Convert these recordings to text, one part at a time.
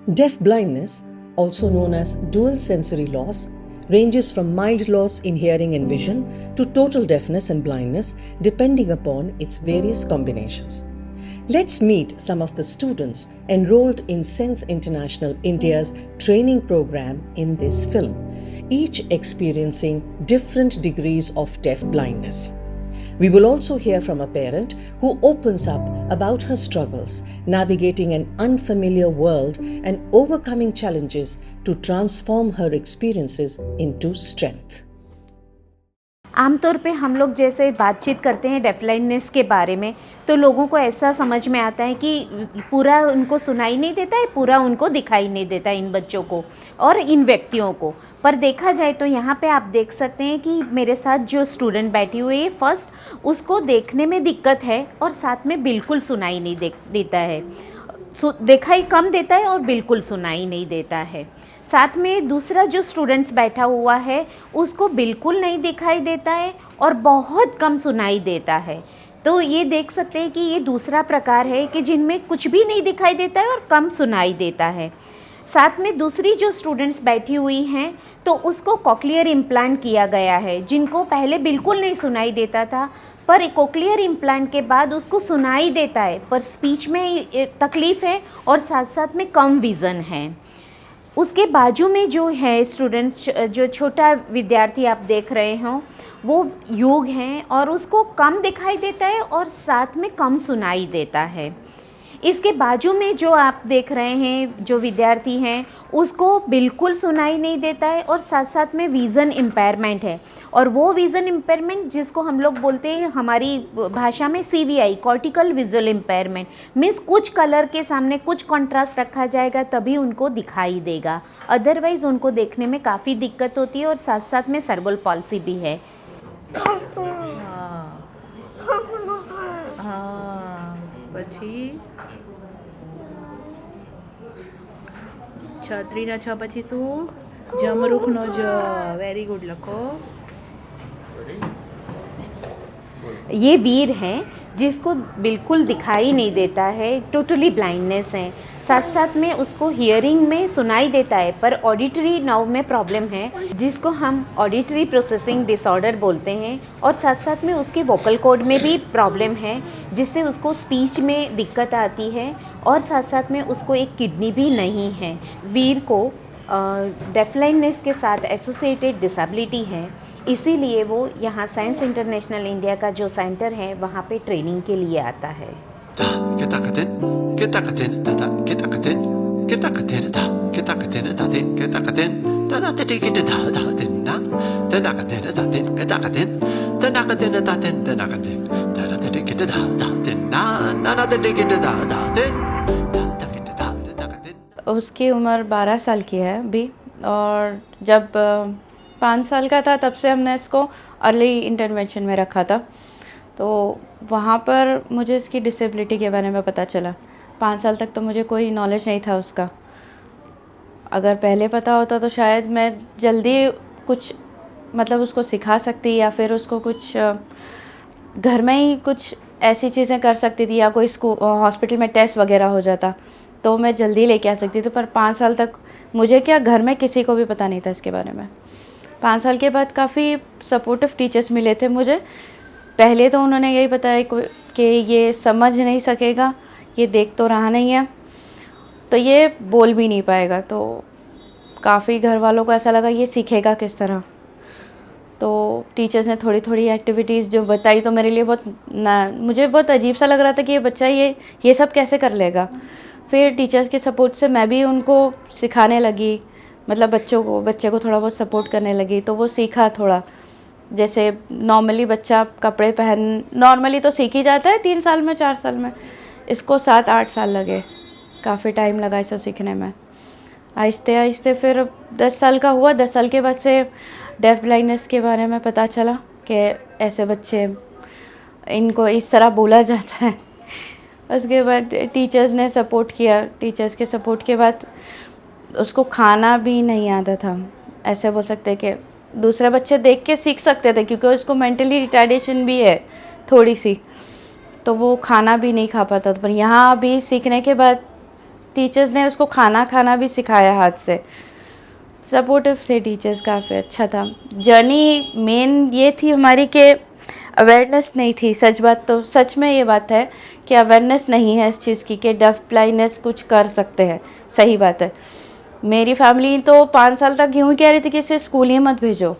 Deaf blindness, also known as dual sensory loss, ranges from mild loss in hearing and vision to total deafness and blindness depending upon its various combinations. Let's meet some of the students enrolled in Sense International India's training program in this film, each experiencing different degrees of deaf blindness. We will also hear from a parent who opens up about her struggles, navigating an unfamiliar world and overcoming challenges to transform her experiences into strength. आमतौर पे हम लोग जैसे बातचीत करते हैं def blindness के बारे में, तो लोगों को ऐसा समझ में आता है कि पूरा उनको सुनाई नहीं देता है, पूरा उनको दिखाई नहीं देता इन बच्चों को और इन व्यक्तियों को। पर देखा जाए तो यहाँ पे आप देख सकते हैं कि मेरे साथ जो स्टूडेंट बैठी हुई है, फर्स्ट उसको देखने में दिक्कत है और साथ में बिल्कुल सुनाई नहीं देता है, दिखाई कम देता है और बिल्कुल सुनाई नहीं देता है। साथ में दूसरा जो स्टूडेंट्स बैठा हुआ है उसको बिल्कुल नहीं दिखाई देता है और बहुत कम सुनाई देता है। तो ये देख सकते हैं कि ये दूसरा प्रकार है कि जिनमें कुछ भी नहीं दिखाई देता है और कम सुनाई देता है। साथ में दूसरी जो स्टूडेंट्स बैठी हुई हैं तो उसको कॉक्लियर इम्प्लांट किया गया है, जिनको पहले बिल्कुल नहीं सुनाई देता था, पर कोक्लियर इम्प्लांट के बाद उसको सुनाई देता है, पर स्पीच में तकलीफ़ है और साथ साथ में कम विज़न है। उसके बाजू में जो है स्टूडेंट्स, जो छोटा विद्यार्थी आप देख रहे हो वो युग हैं और उसको कम दिखाई देता है और साथ में कम सुनाई देता है। इसके बाजू में जो आप देख रहे हैं जो विद्यार्थी हैं उसको बिल्कुल सुनाई नहीं देता है और साथ साथ में विज़न इम्पेयरमेंट है, और वो विज़न इम्पेयरमेंट जिसको हम लोग बोलते हैं हमारी भाषा में CVI, cortical visual impairment, means कुछ कलर के सामने कुछ कॉन्ट्रास्ट रखा जाएगा तभी उनको दिखाई देगा, अदरवाइज़ उनको देखने में काफ़ी दिक्कत होती है और साथ साथ में सर्बल पॉल्सी भी है। પછી છત્રીના છ પછી શું? જમરૂખનો જ। વેરી ગુડ લખો। ये वीर हैं जिसको बिल्कुल दिखाई नहीं देता है, टोटली ब्लाइंडनेस है, साथ साथ में उसको हियरिंग में सुनाई देता है पर ऑडिटरी नर्व में प्रॉब्लम है जिसको हम ऑडिटरी प्रोसेसिंग डिसऑर्डर बोलते हैं, और साथ साथ में उसके वोकल कॉर्ड में भी प्रॉब्लम है जिससे उसको स्पीच में दिक्कत आती है, और साथ साथ में उसको एक किडनी भी नहीं है। वीर को डेफ ब्लाइंडनेस के साथ एसोसिएटेड डिसेबिलिटी है, इसीलिए वो यहाँ साइंस इंटरनेशनल इंडिया का जो सेंटर है वहाँ पे ट्रेनिंग के लिए आता है। उसकी उम्र 12 साल की है अभी, और जब 5 साल का था तब से हमने इसको अर्ली इंटरवेंशन में रखा था। तो वहाँ पर मुझे इसकी डिसेबिलिटी के बारे में पता चला। 5 साल तक तो मुझे कोई नॉलेज नहीं था उसका। अगर पहले पता होता तो शायद मैं जल्दी कुछ मतलब उसको सिखा सकती, या फिर उसको कुछ घर में ही कुछ ऐसी चीज़ें कर सकती थी, या कोई हॉस्पिटल में टेस्ट वगैरह हो जाता तो मैं जल्दी लेके आ सकती थी। पर 5 साल तक मुझे क्या, घर में किसी को भी पता नहीं था इसके बारे में। 5 साल के बाद काफ़ी सपोर्टिव टीचर्स मिले थे मुझे। पहले तो उन्होंने यही बताया कि ये समझ नहीं सकेगा, ये देख तो रहा नहीं है, तो ये बोल भी नहीं पाएगा। तो काफ़ी घर वालों को ऐसा लगा ये सीखेगा किस तरह। तो टीचर्स ने थोड़ी थोड़ी एक्टिविटीज़ जो बताई तो मेरे लिए मुझे बहुत अजीब सा लग रहा था कि ये बच्चा ये सब कैसे कर लेगा। फिर टीचर्स के सपोर्ट से मैं भी उनको सिखाने लगी, मतलब बच्चे को थोड़ा बहुत सपोर्ट करने लगी, तो वो सीखा थोड़ा। जैसे नॉर्मली बच्चा कपड़े नॉर्मली तो सीख ही जाता है 3 साल में 4 साल में, इसको 7-8 साल लगे, काफ़ी टाइम लगा इसे सीखने में। आहिस्ते आहिस्ते फिर 10 साल का हुआ। 10 साल के बाद से डेफ ब्लाइंडनेस के बारे में पता चला कि ऐसे बच्चे, इनको इस तरह बोला जाता है। उसके बाद टीचर्स ने सपोर्ट किया। टीचर्स के सपोर्ट के बाद उसको खाना भी नहीं आता था। ऐसे बोल सकते कि दूसरे बच्चे देख के सीख सकते थे, क्योंकि उसको मेंटली रिटार्डेशन भी है थोड़ी सी, तो वो खाना भी नहीं खा पाता था। पर यहाँ अभी सीखने के बाद टीचर्स ने उसको खाना खाना भी सिखाया हाथ से, सपोर्टिव थे टीचर्स, काफ़ी अच्छा था। जर्नी मेन ये थी हमारी कि अवेयरनेस नहीं थी। सच बात तो सच में ये बात है कि अवेयरनेस नहीं है इस चीज़ की कि डेफ ब्लाइंडनेस कुछ कर सकते हैं। सही बात है। मेरी फैमिली तो 5 साल तक यूँ ही कह रही थी कि इसे स्कूल ही मत भेजो,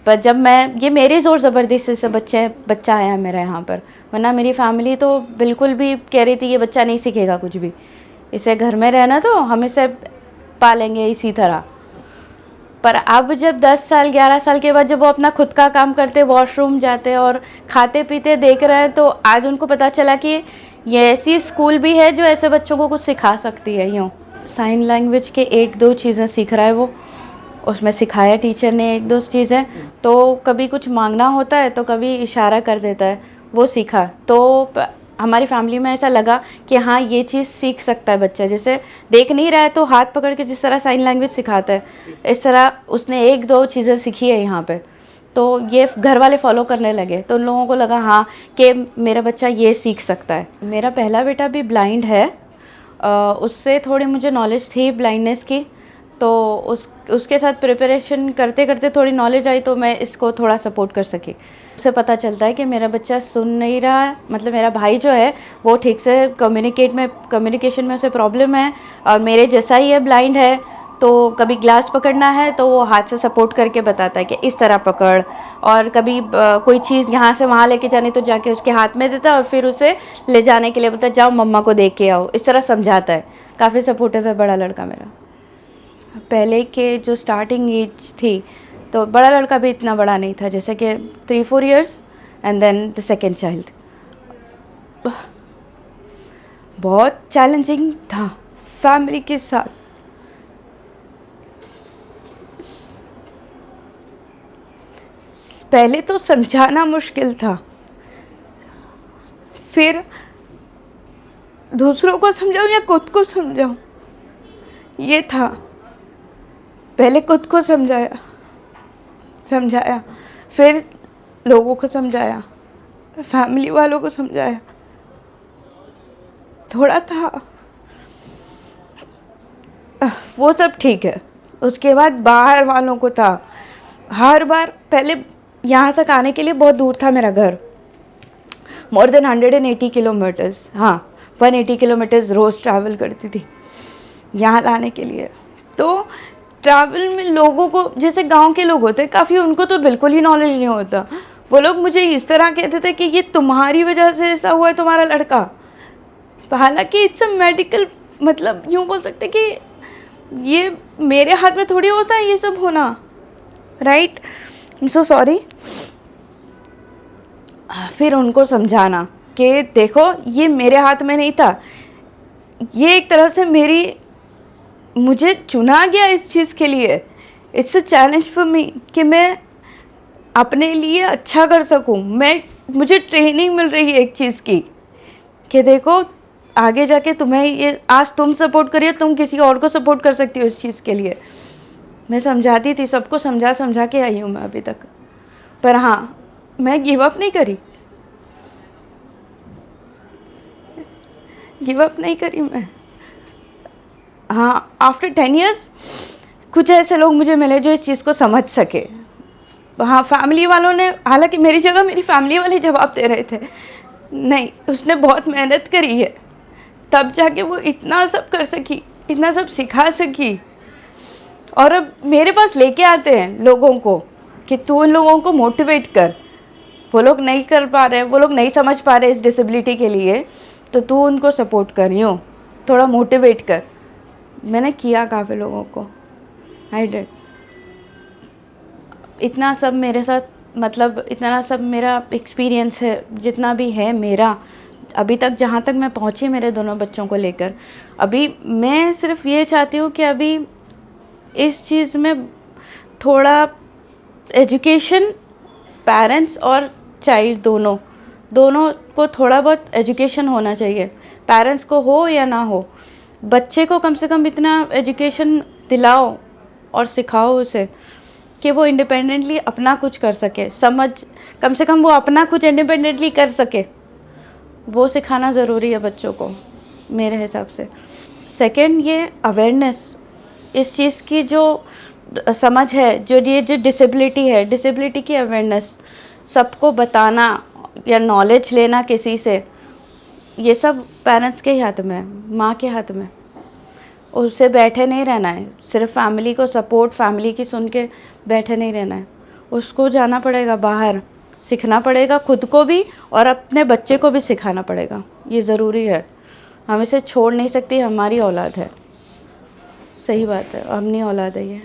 पर जब मैं ये मेरी ज़ोर ज़बरदस्ती से बच्चा आया मेरा यहाँ पर, वरना मेरी फैमिली तो बिल्कुल भी कह रही थी ये बच्चा नहीं सीखेगा कुछ भी, इसे घर में रहना तो हम इसे पालेंगे इसी तरह। पर अब जब 10 साल 11 साल के बाद जब वो अपना खुद का काम करते, वॉशरूम जाते और खाते पीते देख रहे हैं, तो आज उनको पता चला कि ये ऐसी स्कूल भी है जो ऐसे बच्चों को कुछ सिखा सकती है। यूँ साइन लैंग्वेज के 1-2 चीज़ें सीख रहा है वो, उसमें सिखाया टीचर ने 1-2 चीज़ें, तो कभी कुछ मांगना होता है तो कभी इशारा कर देता है, वो सीखा। तो हमारी फैमिली में ऐसा लगा कि हाँ ये चीज़ सीख सकता है बच्चा, जैसे देख नहीं रहा है तो हाथ पकड़ के जिस तरह साइन लैंग्वेज सिखाता है, इस तरह उसने 1-2 चीज़ें सीखी है यहाँ पे। तो ये घर वाले फॉलो करने लगे, तो उन लोगों को लगा हाँ कि मेरा बच्चा ये सीख सकता है। मेरा पहला बेटा भी ब्लाइंड है, उससे थोड़ी मुझे नॉलेज थी ब्लाइंडनेस की, तो उसके साथ प्रिपरेशन करते करते थोड़ी नॉलेज आई, तो मैं इसको थोड़ा सपोर्ट कर सकी। उससे पता चलता है कि मेरा बच्चा सुन नहीं रहा है, मतलब मेरा भाई जो है वो ठीक से कम्युनिकेशन में उसे प्रॉब्लम है, और मेरे जैसा ही है, ब्लाइंड है। तो कभी ग्लास पकड़ना है तो वो हाथ से सपोर्ट करके बताता है कि इस तरह पकड़, और कभी कोई चीज़ यहाँ से वहाँ लेके जानी तो जाके उसके हाथ में देता है और फिर उसे ले जाने के लिए बोलता है जाओ मम्मा को देख के आओ, इस तरह समझाता है। काफ़ी सपोर्टिव है बड़ा लड़का मेरा। पहले के जो स्टार्टिंग एज थी तो बड़ा लड़का भी इतना बड़ा नहीं था, जैसे कि 3-4 years and then the second child. बहुत चैलेंजिंग था फैमिली के साथ। पहले तो समझाना मुश्किल था, फिर दूसरों को समझाऊं या खुद को समझाऊं, ये था। पहले खुद को समझाया, फिर लोगों को समझाया, फैमिली वालों को समझाया। थोड़ा था वो सब ठीक है, उसके बाद बाहर वालों को था। हर बार पहले यहाँ तक आने के लिए बहुत दूर था मेरा घर, मोर देन 180 किलोमीटर्स, हाँ 180 किलोमीटर्स रोज़ ट्रैवल करती थी यहाँ लाने के लिए। तो ट्रैवल में लोगों को, जैसे गांव के लोग होते हैं काफ़ी, उनको तो बिल्कुल ही नॉलेज नहीं होता। वो लोग मुझे इस तरह कहते थे कि ये तुम्हारी वजह से ऐसा हुआ है तुम्हारा लड़का, हालांकि इट्स अ मेडिकल, मतलब यूँ बोल सकते कि ये मेरे हाथ में थोड़ी होता है ये सब होना, right. I am so sorry. फिर उनको समझाना कि देखो ये मेरे हाथ में नहीं था, ये एक तरह से मुझे चुना गया इस चीज़ के लिए। It's a challenge for me कि मैं अपने लिए अच्छा कर सकूं। मुझे ट्रेनिंग मिल रही है एक चीज़ की कि देखो आगे जाके तुम्हें ये, आज तुम सपोर्ट करिए, तुम किसी और को सपोर्ट कर सकती हो इस चीज़ के लिए। मैं समझाती थी, सबको समझा के आई हूँ मैं अभी तक, पर हाँ मैं गिव अप नहीं करी मैं। हाँ आफ्टर 10 years कुछ ऐसे लोग मुझे मिले जो इस चीज़ को समझ सके। हाँ फैमिली वालों ने, हालांकि मेरी जगह मेरी फैमिली वाले जवाब दे रहे थे, नहीं उसने बहुत मेहनत करी है तब जाके वो इतना सब कर सकी, इतना सब सिखा सकी। और अब मेरे पास लेके आते हैं लोगों को कि तू उन लोगों को मोटिवेट कर, वो लोग नहीं कर पा रहे, वो लोग नहीं समझ पा रहे इस डिसेबिलिटी के लिए, तो तू उनको सपोर्ट कर, यूँ थोड़ा मोटिवेट कर। मैंने किया काफ़ी लोगों को, आई डिड। इतना सब मेरे साथ, मतलब इतना सब मेरा एक्सपीरियंस है जितना भी है मेरा अभी तक, जहाँ तक मैं पहुँची मेरे दोनों बच्चों को लेकर। अभी मैं सिर्फ ये चाहती हूँ कि अभी इस चीज़ में थोड़ा एजुकेशन, पेरेंट्स और चाइल्ड दोनों को थोड़ा बहुत एजुकेशन होना चाहिए। पेरेंट्स को हो या ना हो, बच्चे को कम से कम इतना एजुकेशन दिलाओ और सिखाओ उसे कि वो इंडिपेंडेंटली अपना कुछ कर सके, कम से कम वो अपना कुछ इंडिपेंडेंटली कर सके, वो सिखाना ज़रूरी है बच्चों को मेरे हिसाब से। सेकंड ये अवेयरनेस, इस चीज़ की जो समझ है, जो ये जो डिसेबिलिटी है, डिसेबिलिटी की अवेयरनेस सबको बताना या नॉलेज लेना किसी से, ये सब पेरेंट्स के हाथ में है, माँ के हाथ में। उससे बैठे नहीं रहना है, सिर्फ फैमिली को सपोर्ट, फैमिली की सुन के बैठे नहीं रहना है, उसको जाना पड़ेगा बाहर, सीखना पड़ेगा खुद को भी और अपने बच्चे को भी सिखाना पड़ेगा। ये ज़रूरी है, हम इसे छोड़ नहीं सकती, हमारी औलाद है। सही बात है, अपनी औलाद है ये।